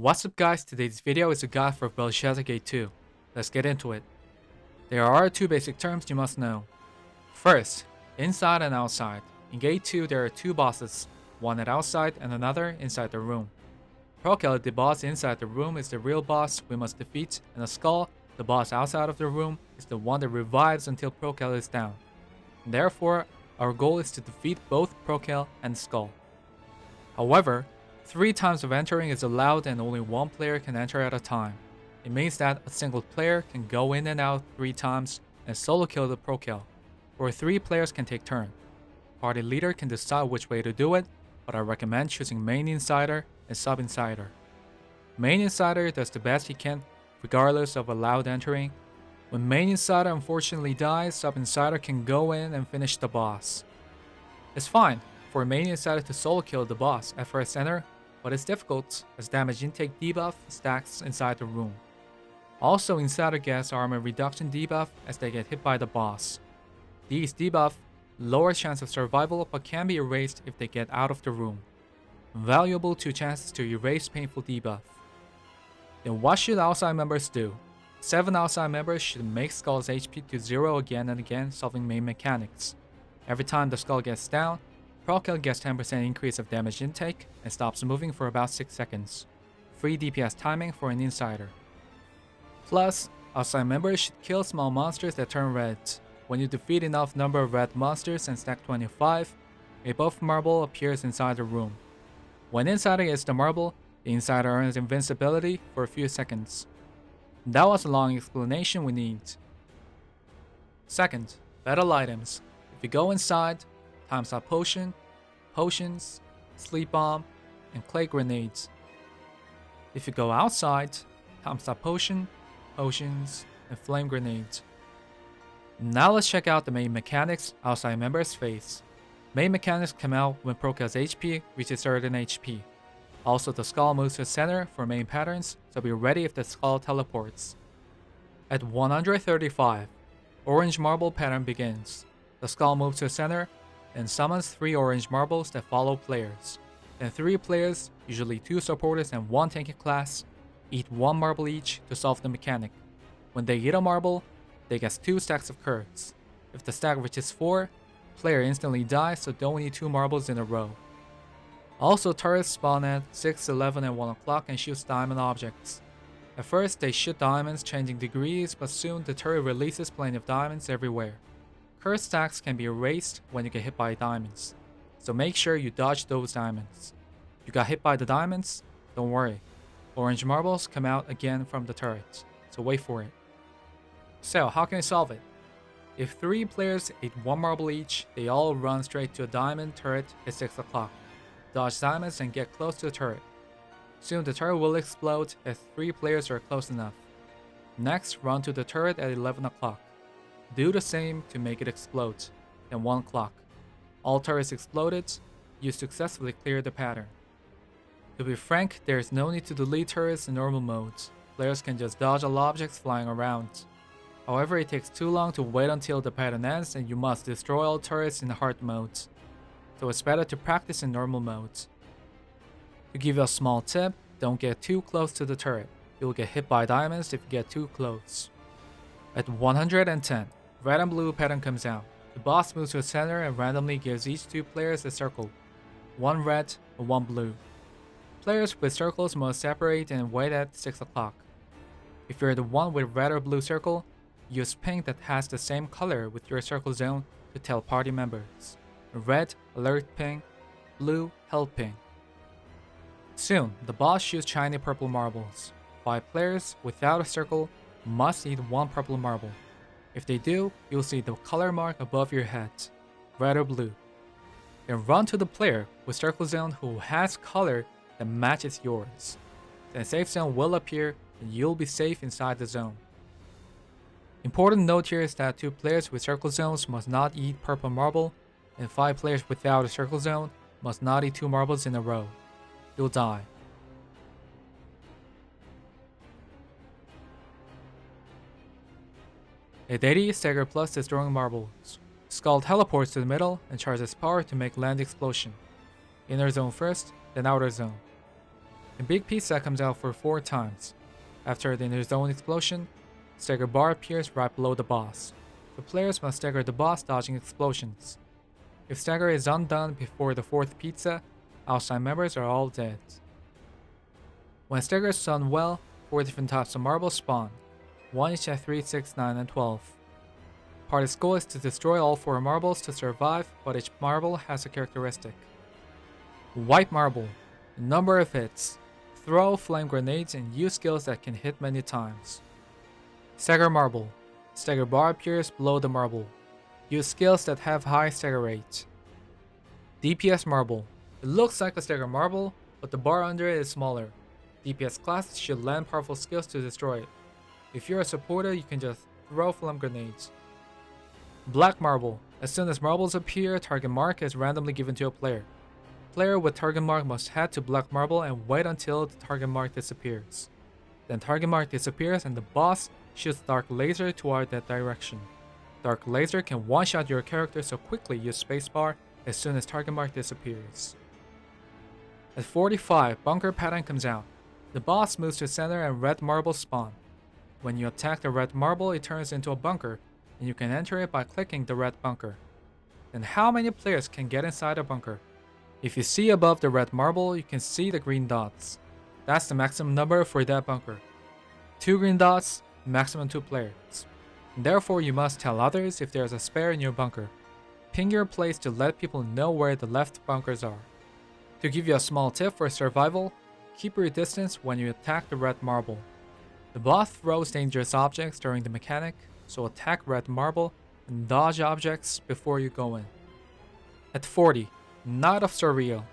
What's up guys, today's video is a guide for Brelshaza Gate 2. Let's get into it. There are two basic terms you must know. First, inside and outside. In Gate 2 there are two bosses, one at outside and another inside the room. Prokel, the boss inside the room, is the real boss we must defeat, and the Skull, the boss outside of the room, is the one that revives until Prokel is down. And therefore, our goal is to defeat both Prokel and Skull. However, 3 times of entering is allowed and only one player can enter at a time. It means that a single player can go in and out 3 times and solo kill the Prokel, or 3 players can take turn. Party leader can decide which way to do it, but I recommend choosing main insider and sub insider. Main insider does the best he can regardless of allowed entering. When main insider unfortunately dies, sub insider can go in and finish the boss. It's fine for main insider to solo kill the boss at first enter, but it's difficult as damage intake debuff stacks inside the room. Also, insider gets armor reduction debuff as they get hit by the boss. These debuff lower chance of survival but can be erased if they get out of the room. Valuable 2 chances to erase painful debuff. Then what should outside members do? 7 outside members should make Skull's HP to 0 again and again, solving main mechanics. Every time the Skull gets down, Prokel gets 10% increase of damage intake and stops moving for about 6 seconds. Free DPS timing for an insider. Plus, outside members should kill small monsters that turn red. When you defeat enough number of red monsters and stack 25, a buff marble appears inside the room. When insider gets the marble, the insider earns invincibility for a few seconds. That was a long explanation we need. Second, battle items. If you go inside, times up potion, potions, sleep bomb, and clay grenades. If you go outside, times up potion, potions, and flame grenades. Now let's check out the main mechanics outside members face. Main mechanics come out when Prokel's HP reaches certain HP. Also, the Skull moves to the center for main patterns, so be ready if the Skull teleports. At 135, orange marble pattern begins. The Skull moves to the center and summons 3 orange marbles that follow players. Then 3 players, usually 2 supporters and 1 tanking class, eat 1 marble each to solve the mechanic. When they eat a marble, they get 2 stacks of curves. If the stack reaches 4, player instantly dies, so don't need 2 marbles in a row. Also, turrets spawn at 6, 11, and 1 o'clock and shoots diamond objects. At first, they shoot diamonds changing degrees, but soon the turret releases plenty of diamonds everywhere. Curse stacks can be erased when you get hit by diamonds, so make sure you dodge those diamonds. You got hit by the diamonds? Don't worry. Orange marbles come out again from the turret, so wait for it. So, how can you solve it? If 3 players ate 1 marble each, they all run straight to a diamond turret at 6 o'clock. Dodge diamonds and get close to the turret. Soon the turret will explode as 3 players are close enough. Next, run to the turret at 11 o'clock. Do the same to make it explode, then 1 o'clock. All turrets exploded, you successfully cleared the pattern. To be frank, there is no need to delete turrets in normal modes. Players can just dodge all objects flying around. However, it takes too long to wait until the pattern ends and you must destroy all turrets in hard modes. So it's better to practice in normal modes. To give you a small tip, don't get too close to the turret. You'll get hit by diamonds if you get too close. At 110, red and blue pattern comes out. The boss moves to the center and randomly gives each 2 players a circle. 1 red and 1 blue. Players with circles must separate and wait at 6 o'clock. If you're the one with red or blue circle, use pink that has the same color with your circle zone to tell party members. Red, alert ping, blue, help ping. Soon, the boss shoots shiny purple marbles. 5 players without a circle must eat 1 purple marble. If they do, you'll see the color mark above your head, red or blue. Then run to the player with circle zone who has color that matches yours. Then safe zone will appear and you'll be safe inside the zone. Important note here is that 2 players with circle zones must not eat purple marble, and 5 players without a circle zone must not eat 2 marbles in a row. You'll die. At 80, stagger plus destroying marbles. Skull teleports to the middle and charges power to make land explosion. Inner zone first, then outer zone. A big pizza comes out for 4 times. After the inner zone explosion, stagger bar appears right below the boss. The players must stagger the boss dodging explosions. If stagger is undone before the 4th pizza, outside members are all dead. When stagger is done well, 4 different types of marbles spawn, one each at 3, 6, 9, and 12. Party's goal is to destroy all 4 marbles to survive, but each marble has a characteristic. White marble, number of hits, throw flame grenades and use skills that can hit many times. Stagger marble, stagger bar appears below the marble, use skills that have high stagger rate. DPS marble, it looks like a stagger marble, but the bar under it is smaller. DPS classes should land powerful skills to destroy it. If you're a supporter, you can just throw flame grenades. Black marble, as soon as marbles appear, target mark is randomly given to a player. Player with target mark must head to black marble and wait until the target mark disappears. Then target mark disappears and the boss shoots dark laser toward that direction. Dark laser can one-shot your character, so quickly use spacebar as soon as target mark disappears. At 45, bunker pattern comes out. The boss moves to center and red marbles spawn. When you attack the red marble, it turns into a bunker, and you can enter it by clicking the red bunker. Then how many players can get inside a bunker? If you see above the red marble, you can see the green dots. That's the maximum number for that bunker. 2 green dots, maximum 2 players. Therefore, you must tell others if there's a spare in your bunker. Ping your place to let people know where the left bunkers are. To give you a small tip for survival, keep your distance when you attack the red marble. The boss throws dangerous objects during the mechanic, so attack red marble and dodge objects before you go in. At 40, Knight of Surreal.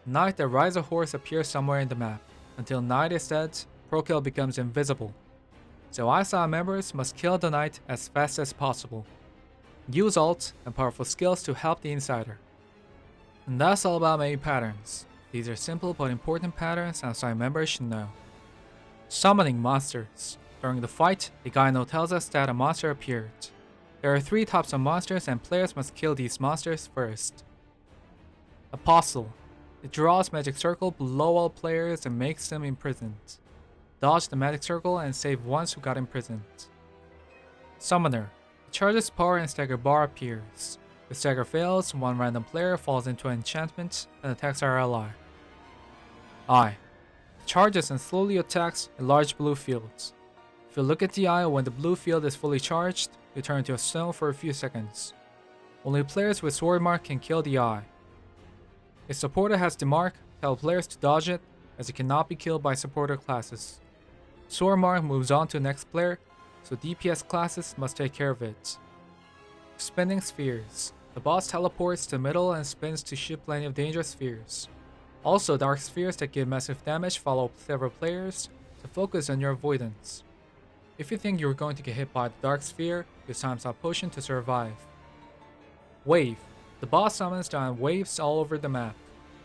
Knight that rides a horse appears somewhere in the map. Until Knight is dead, Prokill becomes invisible. So ISA members must kill the Knight as fast as possible. Use ult and powerful skills to help the insider. And that's all about main patterns. These are simple but important patterns outside members should know. Summoning monsters. During the fight, the Gyno tells us that a monster appeared. There are 3 types of monsters and players must kill these monsters first. Apostle. It draws magic circle below all players and makes them imprisoned. Dodge the magic circle and save ones who got imprisoned. Summoner. It charges power and stagger bar appears. If stagger fails, 1 random player falls into an enchantment and attacks our ally. Eye. It charges and slowly attacks a large blue field. If you look at the eye when the blue field is fully charged, you turn into a stone for a few seconds. Only players with sword mark can kill the eye. If supporter has the mark, tell players to dodge it, as it cannot be killed by supporter classes. Sword mark moves on to the next player, so DPS classes must take care of it. Spinning spheres. The boss teleports to the middle and spins to shoot plenty of dangerous spheres. Also, dark spheres that give massive damage follow several players, so focus on your avoidance. If you think you're going to get hit by the dark sphere, use time stop potion to survive. Wave. The boss summons down waves all over the map.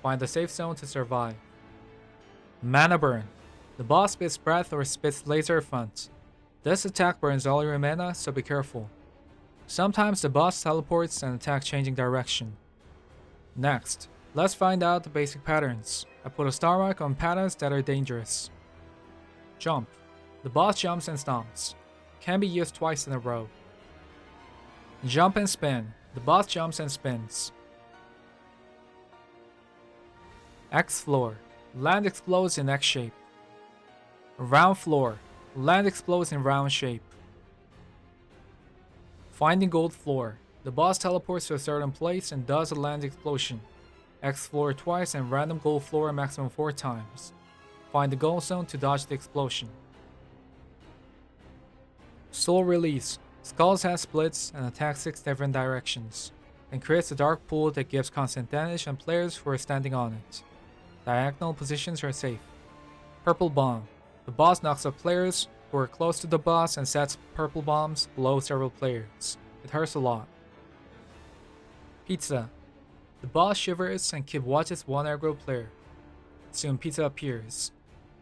Find a safe zone to survive. Mana burn. The boss spits breath or spits laser front. This attack burns all your mana, so be careful. Sometimes the boss teleports and attack changing direction. Next, let's find out the basic patterns. I put a star mark on patterns that are dangerous. Jump. The boss jumps and stomps. Can be used twice in a row. Jump and spin. The boss jumps and spins. X floor. Land explodes in X shape. Round floor. Land explodes in round shape. Finding gold floor. The boss teleports to a certain place and does a land explosion. X floor twice and random gold floor maximum 4 times. Find the gold zone to dodge the explosion. Soul release. Skull's head splits and attacks 6 different directions, and creates a dark pool that gives constant damage on players who are standing on it. Diagonal positions are safe. Purple bomb. The boss knocks up players who are close to the boss and sets purple bombs below several players. It hurts a lot. Pizza. The boss shivers and Kid watches one aggro player. Soon pizza appears.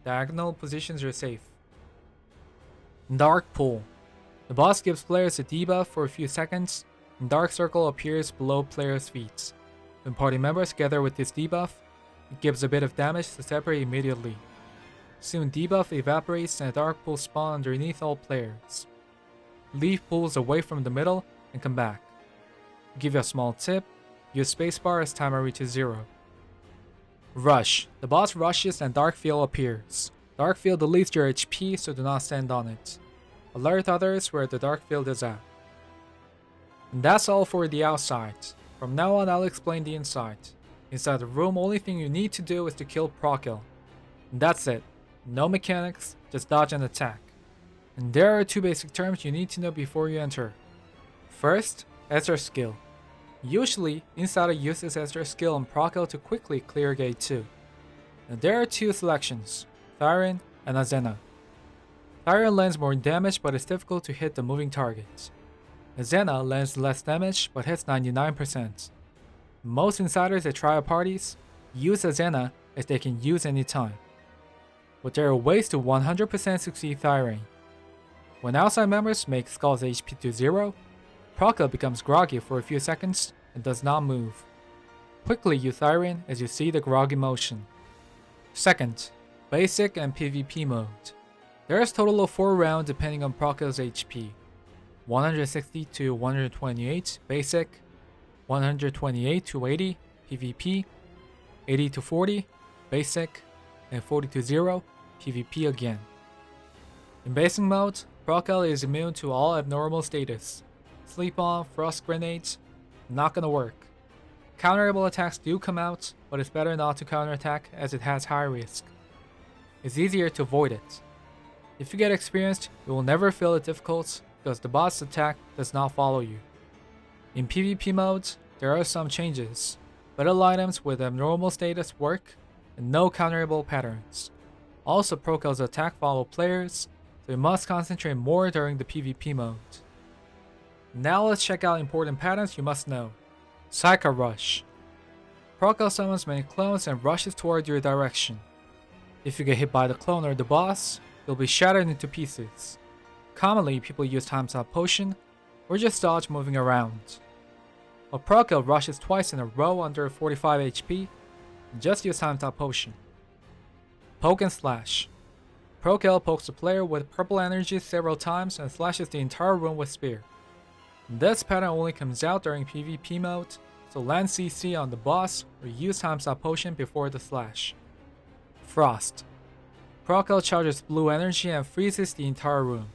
Diagonal positions are safe. Dark pool. The boss gives players a debuff for a few seconds, and dark circle appears below players' feet. When party members gather with this debuff, it gives a bit of damage to separate immediately. Soon debuff evaporates and a dark pool spawn underneath all players. Leave pools away from the middle and come back. Give you a small tip, use spacebar as timer reaches 0. Rush. The boss rushes and Dark Field appears. Dark Field deletes your HP, so do not stand on it. Alert others where the Dark Field is at. And that's all for the outside. From now on I'll explain the inside. Inside the room, only thing you need to do is to kill Procil. And that's it. No mechanics, just dodge and attack. And there are 2 basic terms you need to know before you enter. First, Esther skill. Usually, Insider uses Esther skill on Procil to quickly clear gate 2. And there are 2 selections, Thyrian and Azena. Thyrian lands more damage but is difficult to hit the moving target. Azena lands less damage but hits 99%. Most Insiders at trial parties use Azena as they can use any time. But there are ways to 100% succeed Thyrian. When outside members make Skull's HP to 0, Procil becomes groggy for a few seconds and does not move. Quickly use Thyrian as you see the groggy motion. Second, Basic and PvP mode. There is a total of 4 rounds depending on Procil's HP. 160 to 128 Basic, 128 to 80 PvP, 80 to 40 Basic, and 40 to 0 PvP again. In Basic mode, Procil is immune to all abnormal status. Sleep on, frost grenades, not gonna work. Counterable attacks do come out, but it's better not to counterattack as it has high risk. It's easier to avoid it. If you get experienced, you will never feel it difficult because the boss attack does not follow you. In PvP modes, there are some changes. Battle items with abnormal status work, and no counterable patterns. Also, Procil's attack follow players, so you must concentrate more during the PvP mode. Now let's check out important patterns you must know. Psycho Rush. Procil summons many clones and rushes toward your direction. If you get hit by the clone or the boss, you'll be shattered into pieces. Commonly, people use Time Stop Potion, or just dodge moving around. But Procil rushes twice in a row under 45 HP, and just use Time Stop Potion. Poke and Slash. Procil pokes the player with purple energy several times and slashes the entire room with Spear. This pattern only comes out during PvP mode, so land CC on the boss or use Time Stop Potion before the slash. Frost. Procil charges blue energy and freezes the entire room.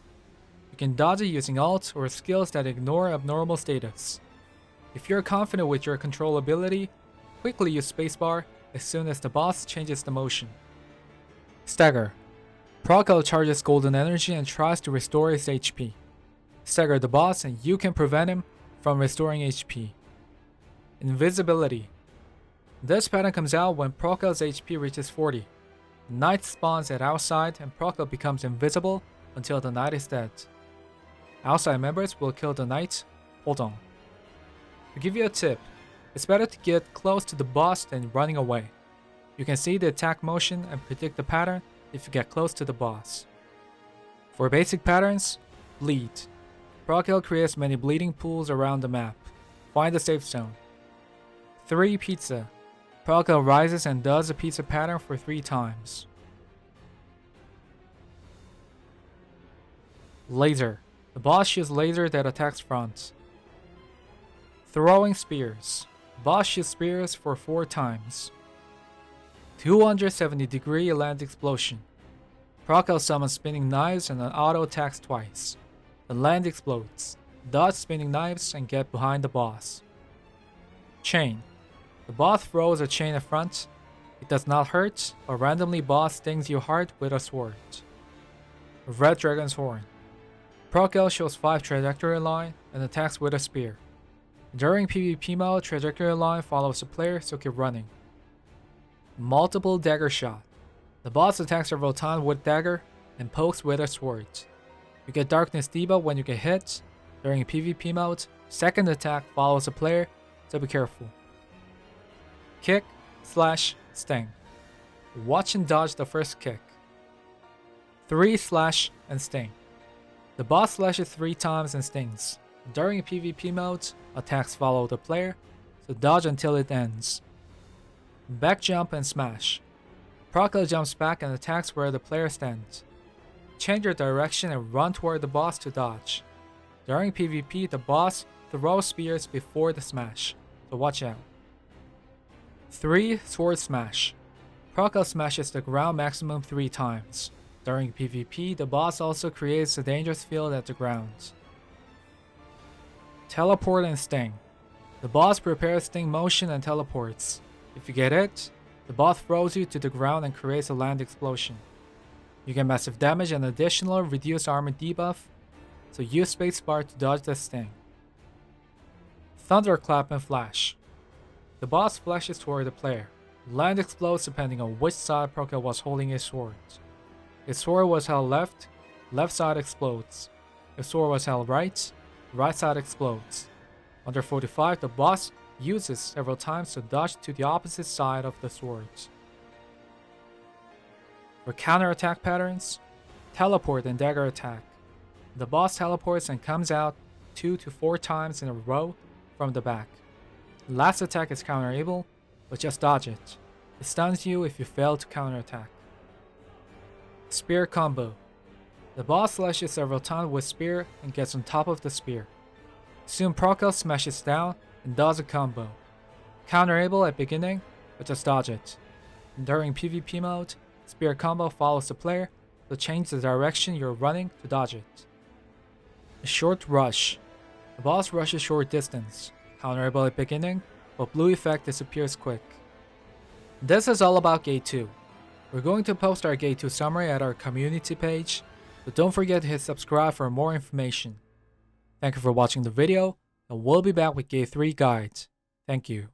You can dodge it using ult or skills that ignore abnormal status. If you're confident with your control ability, quickly use spacebar as soon as the boss changes the motion. Stagger. Procil charges golden energy and tries to restore his HP. Stagger the boss and you can prevent him from restoring HP. Invisibility. This pattern comes out when Procil's HP reaches 40. The knight spawns at outside and Procil becomes invisible until the knight is dead. Outside members will kill the knight. Hold on. To give you a tip, it's better to get close to the boss than running away. You can see the attack motion and predict the pattern if you get close to the boss. For basic patterns, bleed. Procil creates many bleeding pools around the map. Find a safe zone. 3 pizza. Procil rises and does a pizza pattern for 3 times. Laser. The boss shoots laser that attacks front. Throwing spears. Boss shoots spears for 4 times. 270-degree land explosion. Procil summons spinning knives and an auto attacks twice. The land explodes. Dodge spinning knives and get behind the boss. Chain. The boss throws a chain in front. It does not hurt, but randomly boss stings you hard with a sword. Red Dragon's Horn. Procil shows 5 trajectory line and attacks with a spear. During PvP mode, trajectory line follows the player, so keep running. Multiple dagger shot. The boss attacks several times with dagger and pokes with a sword. You get darkness debuff when you get hit. During PvP mode, second attack follows the player, so be careful. Kick, slash, sting. Watch and dodge the first kick. 3 slash and sting. The boss slashes 3 times and stings. During PvP mode, attacks follow the player, so dodge until it ends. Back jump and smash. Proco jumps back and attacks where the player stands. Change your direction and run toward the boss to dodge. During PvP, the boss throws spears before the smash, so watch out. 3. Sword Smash. Proco smashes the ground maximum 3 times. During PvP, the boss also creates a dangerous field at the ground. Teleport and Sting. The boss prepares Sting motion and teleports. If you get it, the boss throws you to the ground and creates a land explosion. You get massive damage and additional reduced armor debuff, so use spacebar to dodge the sting. Thunderclap and Flash. The boss flashes toward the player. Land explodes depending on which side Proco was holding his sword. If sword was held left, left side explodes. If sword was held right, right side explodes. Under 45, the boss uses several times to dodge to the opposite side of the sword. For counterattack patterns, teleport and dagger attack. The boss teleports and comes out 2 to 4 times in a row from the back. Last attack is counterable, but just dodge it. It stuns you if you fail to counterattack. Spear combo. The boss slashes several times with spear and gets on top of the spear. Soon Proco smashes down and does a combo. Counterable at beginning, but just dodge it. During PvP mode, spear combo follows the player, so change the direction you're running to dodge it. A short rush. The boss rushes short distance. Counterable at beginning, but blue effect disappears quick. This is all about Gate 2. We're going to post our Gate 2 summary at our community page, so don't forget to hit subscribe for more information. Thank you for watching the video, and we'll be back with Gate 3 guides. Thank you.